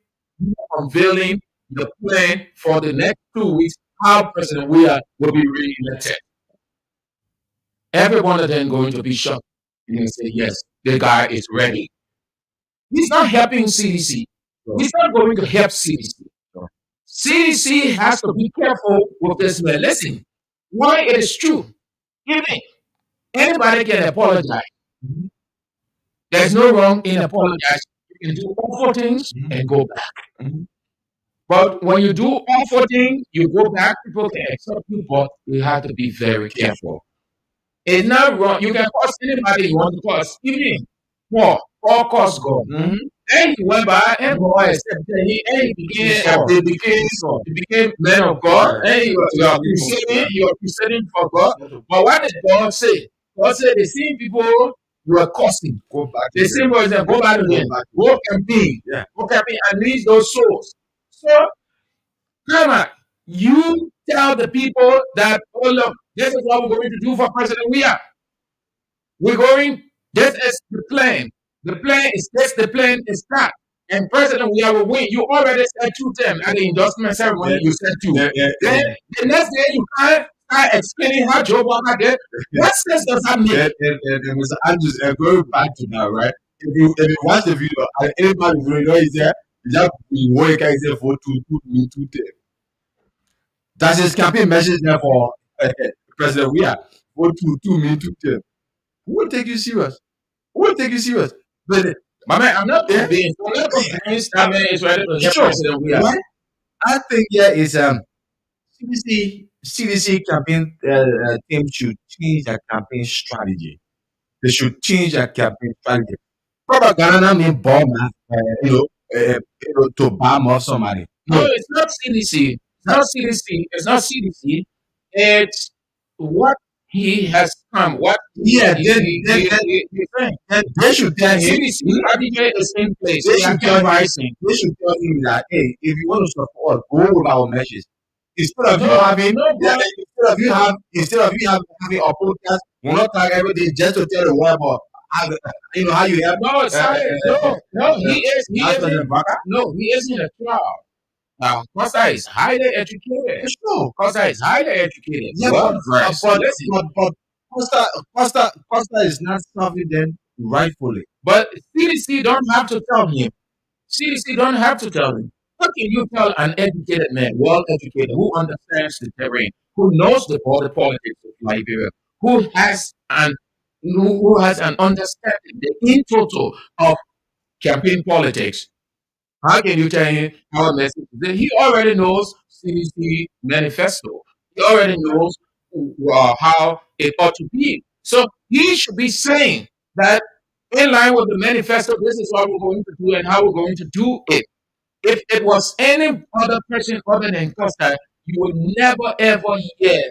G: unveiling the plan for the next 2 weeks, how President Weah will be re-elected. Every one of them going to be shocked and say, yes, the guy is ready. He's not helping CDC. He's not going to help CDC. CDC has to be careful with this man. Listen, why it is true. Even Anybody can apologize. There's no wrong in apologizing. You can do awful things and go back. But when you do awful things, you go back, people can accept you, but you have to be very careful. It's not wrong. You can curse anybody you want to curse. Even Paul cursed God. And he went by and God accepted him, and he became man of God, and you are crusading for God. But what did God say? God said the same people you are cursing.
H: Go back.
G: The same people said, go back again. Go campaign.
H: Yeah.
G: Go campaign and reach those souls. So come on. You tell the people that, oh look, this is what we're going to do for President Weah. We're going, this is the plan. The plan is this, the plan is that. And President Weah will win. You already said 2 terms at the endorsement ceremony, you said 2. Then the next day you can't start explaining how Joe Walker did. What sense does that make?
H: And Mr. Andrews, going back to that, right? If you watch the video, and anybody who know is there, just one guy say for two terms. That's his campaign message there for President Weah. For two terms. Who will take you serious? Who will take you serious? But
G: my man, I'm not convinced. I'm not convinced that man is ready to get President Weah.
H: What I think is CDC campaign team should change their campaign strategy. They should change their campaign strategy. Propaganda mean bomb, to bomb off somebody.
G: No, it's not CDC. It's not CDC. It's not CDC. It's what he has come. What
H: Yeah,
G: he saying.
H: they should tell him.
G: CDC strategy is in place.
H: They should tell him that, hey, if you want to support, go with our message. Instead of you having a podcast, we're not talking everything just to tell the world about how you have.
G: No, he isn't a clown. Now, Costa is highly educated.
H: Sure.
G: Costa is highly educated.
H: Yeah,
G: well dressed.
H: but Costa is not serving them rightfully.
G: But CDC don't have to tell him. CDC don't have to tell him. What can you tell an educated man, well educated, who understands the terrain, who knows the politics of Liberia, who has an understanding, the in total of campaign politics? How can you tell him our message? He already knows CDC manifesto. He already knows how it ought to be. So he should be saying that in line with the manifesto, this is what we're going to do and how we're going to do it. If it was any other person other than Costa, you would never ever hear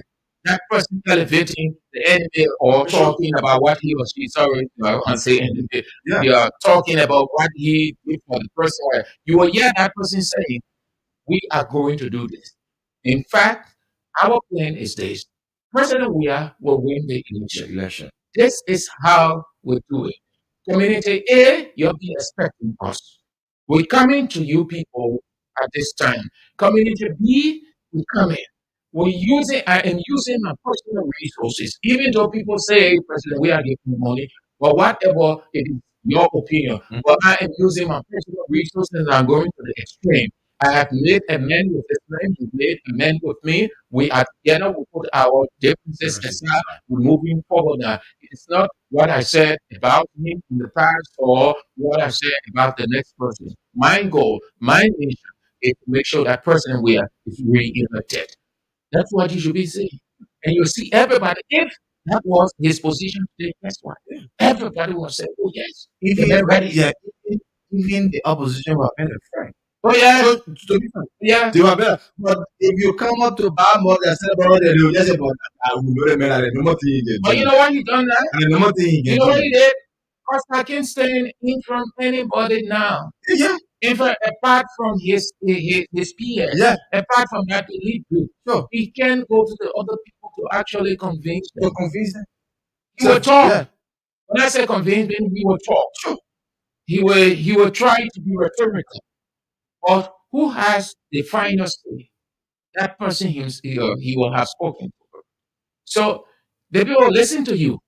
G: that person elevating the enemy or talking about what he or she, sorry, I won't say enemy, they are talking about what he did for the person. You will hear that person saying, we are going to do this. In fact, our plan is this. President Weah will win the election. This is how we do it. Community A, you'll be expecting us. We're coming to you people at this time. Community B, we come in. I am using my personal resources, even though people say, President, we are giving money, but whatever it is your opinion. But I am using my personal resources and I'm going to the extreme. I have made a man with his name, he made a man with me. We are together, we put our differences aside, we're moving forward now. It's not what I said about him in the past or what I said about the next person. My goal, my mission is to make sure that President Weah is re-elected. That's what you should be saying. And you see everybody, if that was his position today, guess what? Everybody will say, oh yes.
H: Even the opposition were better friend.
G: Oh yeah.
H: So, to be frank, they were better. But if you come up to Bama and say about it, they will just say, but I will know the man and no more thing again.
G: But you know what he done that?
H: And no more thing again.
G: You know what he did? Costa can't stand in from anybody now.
H: Yeah.
G: In fact, apart from his peers, apart from that elite group, he can go to the other people to actually convince them. He will talk. Yeah. When I say convince them, he will talk. Sure. He will try to be rhetorical. But who has the final say? That person he will have spoken to. So the people will listen to you,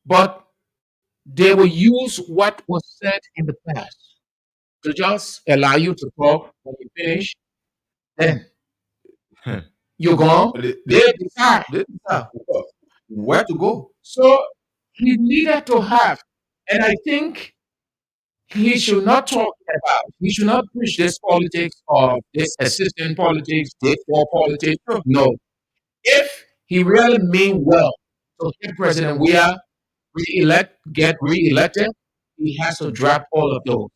G: but they will use what was said in the past to just allow you to talk. When you finish, then you go.
H: They decide where to go.
G: So he needed to have, and I think he should not talk about, he should not push this politics of this assistant politics, this war politics. No. If he really mean well to get President Weah get re-elected, he has to drop all of those.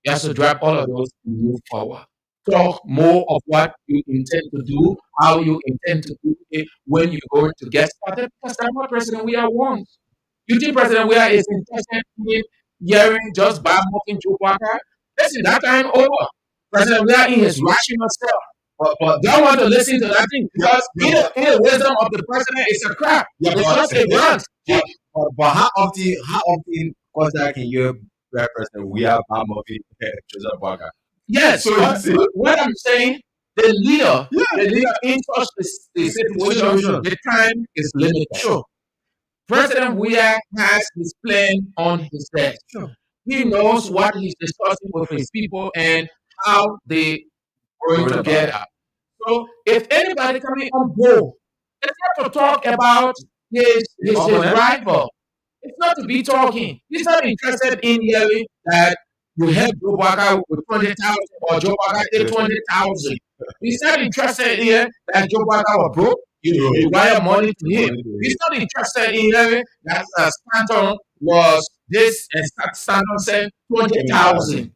G: He has to drop all of those and move forward. Talk more of what you intend to do, how you intend to do it, when you're going to get started, because that's what President Weah wants. You think President Weah is interested in hearing just bad mouthing Joe Walker? Listen, that time over. President Weah in his rational self. But don't want to listen to that thing because in the wisdom of the president, it's a crap.
H: Yeah,
G: It's just a rant.
H: but how often contact can you represent we have Joseph Parker?
G: Yes,
H: So
G: but
H: you see,
G: what I'm saying, the leader in such a situation, the time is limited. Sure. President Weah has his plan on his desk.
H: Sure.
G: He knows what he's discussing with his people and how they going
H: Going about
G: together. So if anybody coming on board, it's not to talk about his
H: opponent.
G: rival. It's not to be talking. He's not interested in hearing that you have Joe Walker with 20,000 or Joe Walker did 20,000. He's not interested in hearing that Joe Walker was broke. You wire money to him. He's not interested in hearing that Stanton was this and Stanton said 20,000.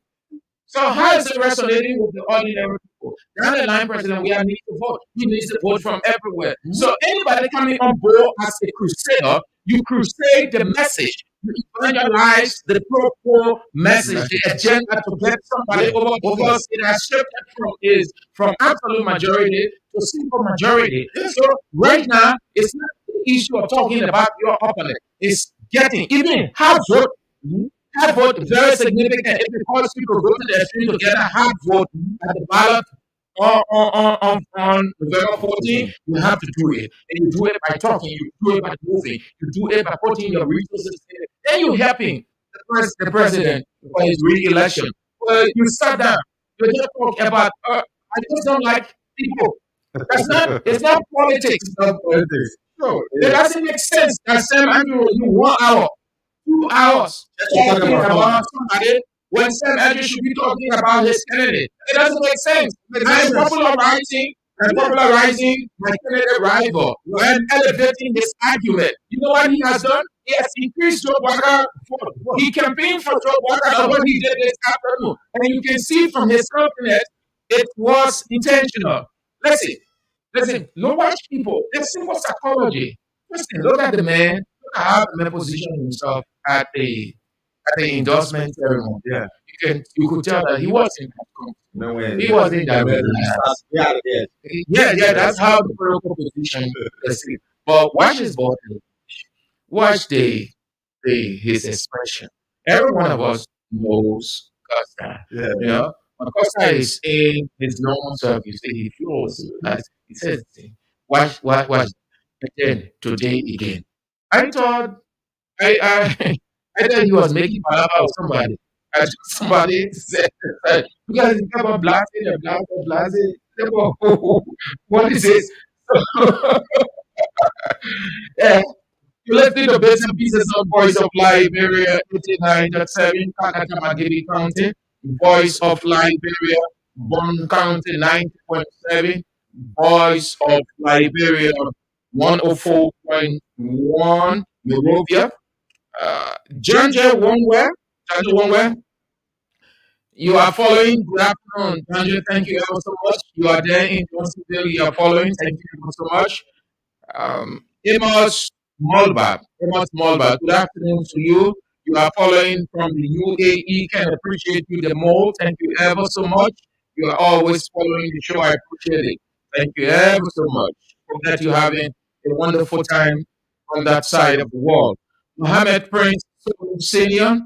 G: So how is it resonating with the ordinary people? Down the line, President Weah needs to vote. He needs to vote from everywhere. So anybody coming on board as a crusader, you crusade the message. You evangelize the pro-poor message, the agenda to get somebody over because it has shifted from absolute majority to simple majority. So right now, it's not the issue of talking about your opponent. It's getting even hard vote. Hard vote very significant. If the cause people go to the street to get a hard vote at the ballot on November 14, you have to do it. And you do it by talking, you do it by moving, you do it by putting your resources in it. Then you're helping the president for his re-election. Well, you sat down, you just talk about, I just don't like people. It's not politics.
H: It's not politics.
G: No, it doesn't make sense. That same Andrew, you 1 hour, 2 hours talking about somebody when Sam Andrew should be talking about his candidate. It doesn't make sense. I'm popularizing my candidate rival and elevating his argument. You know what he has done? He has increased Joe Walker. He campaigned for Joe Walker and what he did this afternoon. And you can see from his confidence, it was intentional. Listen, look watch people. It's simple psychology. Listen, look at the man. Look at how the man positioned himself at the endorsement ceremony.
H: Yeah.
G: You could tell that he wasn't that confident.
H: No way.
G: He wasn't that very nice. Yeah, that's how the political position is. But watch his body. Watch his expression. Every one of us knows Costa.
H: Yeah.
G: You know, when Costa is in his normal self, you see he feels like he says, watch, again, today again. I thought I thought he was making palava with somebody. And somebody said, because it's about blasting and blasting. What is this? Yeah. You listen to bits and pieces of Voice of Liberia 89.7, Kakatamagibi County, Voice of Liberia, Bon County 90.7, Voice of Liberia 104.1, Monrovia, Janja Wongwe, you are following. Good afternoon, Janja. Thank you ever so much. You are there in Johnsonville. You are following. Thank you ever so much. Amos Molba. Good afternoon to you. You are following from the UAE. Can appreciate you the most. Thank you ever so much. You are always following the show. I appreciate it. Thank you ever so much. Hope that you're having a wonderful time on that side of the world. Mohammed Prince Senior,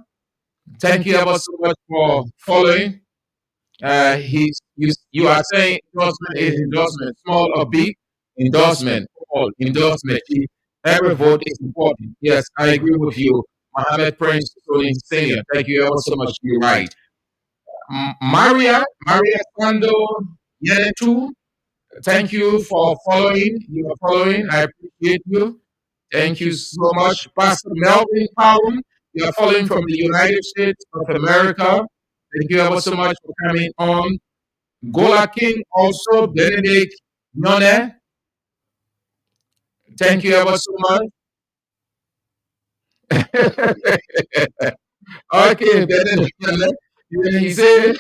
G: thank you ever so much for following. You are saying endorsement is endorsement, small or big, endorsement, all endorsement. Every vote is important. Yes, I agree with you. Mohammed Prince Senior, thank you ever so much. You're right. Maria Sando Yenetu, thank you for following. You are following. I appreciate you. Thank you so much, Pastor Melvin Powell. You are following from the United States of America. Thank you ever so much for coming on. Gola King also, Benedict Nyone. Thank you ever so much. Okay, Benedict Nyone. He said,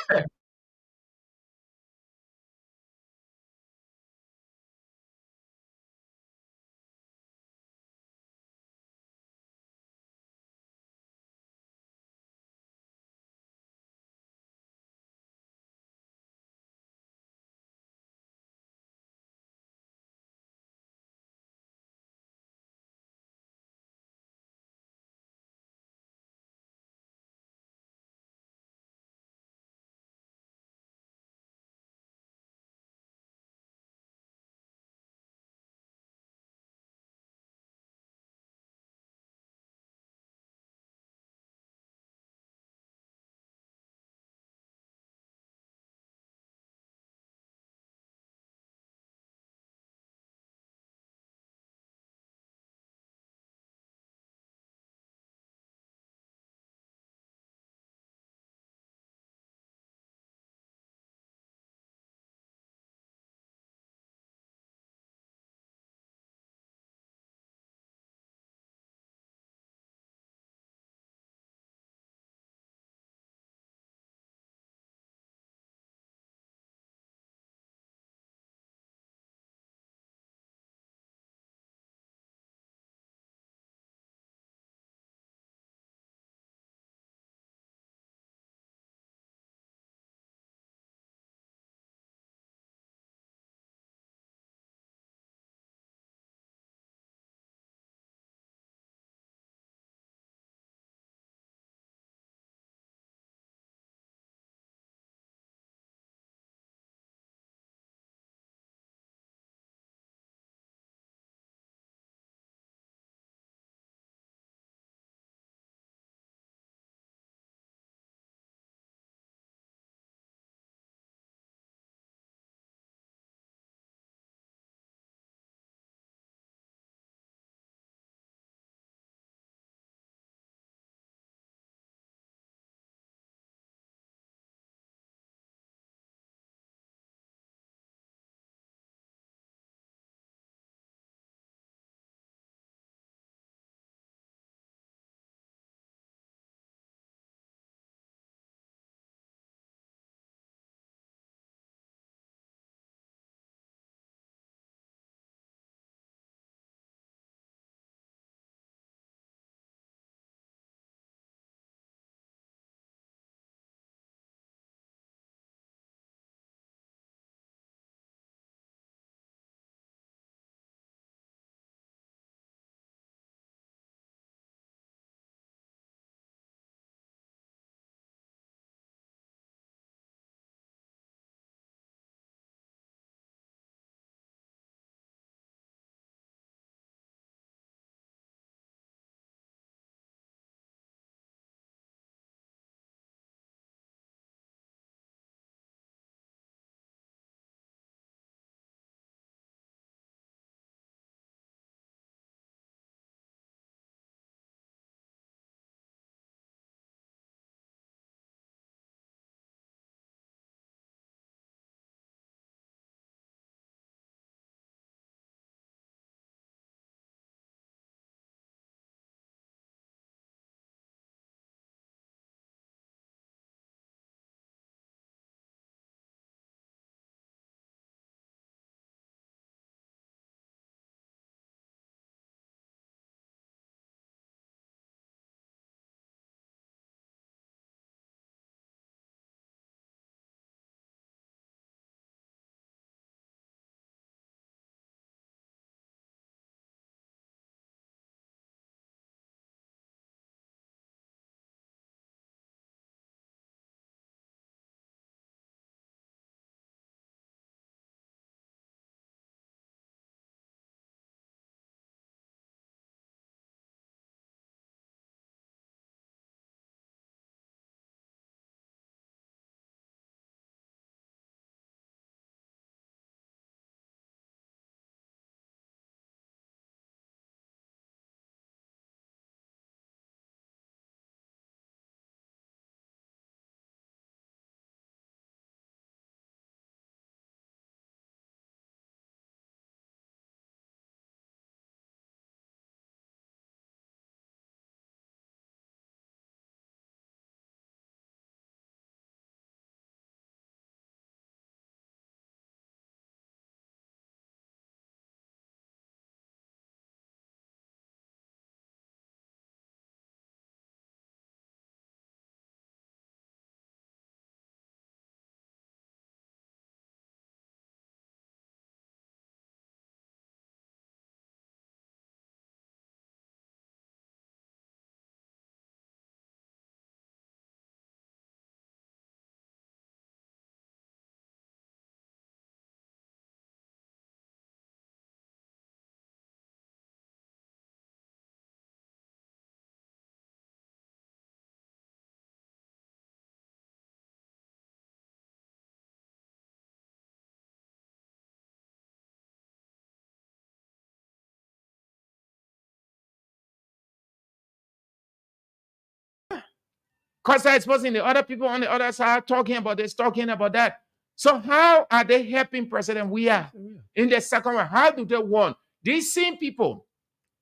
G: Costa is posting, the other people on the other side talking about this, talking about that. So how are they helping President Weah in the second round? How do they want these same people?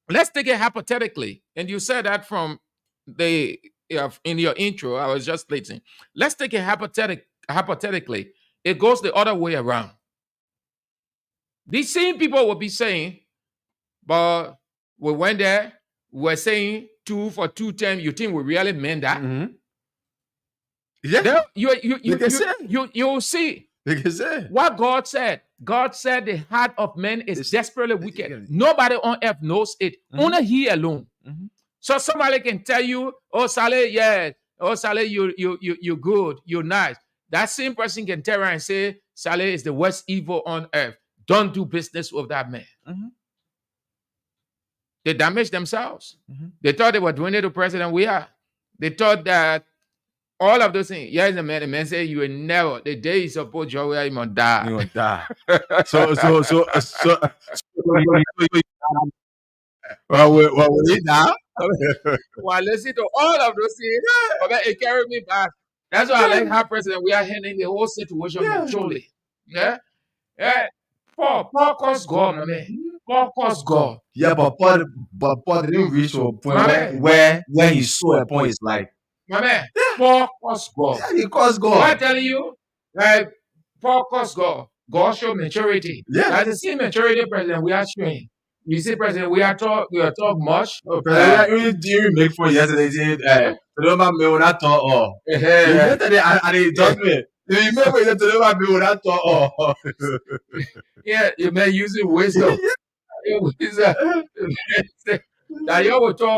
G: Let's take it hypothetically, and you said that from the in your intro. I was just listening. Let's take it hypothetically. It goes the other way around. These same people will be saying, "But we went there. We're saying 2 for 2 terms. You think we really meant that?"
H: Mm-hmm. Yeah.
G: Then you'll see what God said. God said the heart of man is desperately wicked. Nobody on earth knows it. Only He alone. So somebody can tell you, "Oh, Saleh, yeah. Oh, Saleh, you good. You're nice." That same person can tell her and say, "Saleh is the worst evil on earth. Don't do business with that man." They damaged themselves. They thought they were doing it to President Weah. They thought that all of those things. Yes, the man said, "You will never. The day you support Joe, you must die."
H: You gonna die. So well, we now.
G: Well, listen to all of those things. But it carried me back. That's why I like how President Weah handling the whole situation maturely. Yeah. Paul caused God, my man. Paul caused God.
H: Yeah, but Paul didn't reach to a point where he saw a point. It's like,
G: my man, Paul caused God.
H: Yeah, he caused God.
G: I'm telling you, Paul caused God. God showed maturity.
H: Yeah.
G: That's the same maturity President Weah showing. You see, President Weah talk much.
H: President, you make fun yesterday saying, "Toloma me when I talk." Oh, yesterday and he told me. You remember that Toloma me when I talk. Oh,
G: yeah, you man using wisdom. That you will talk.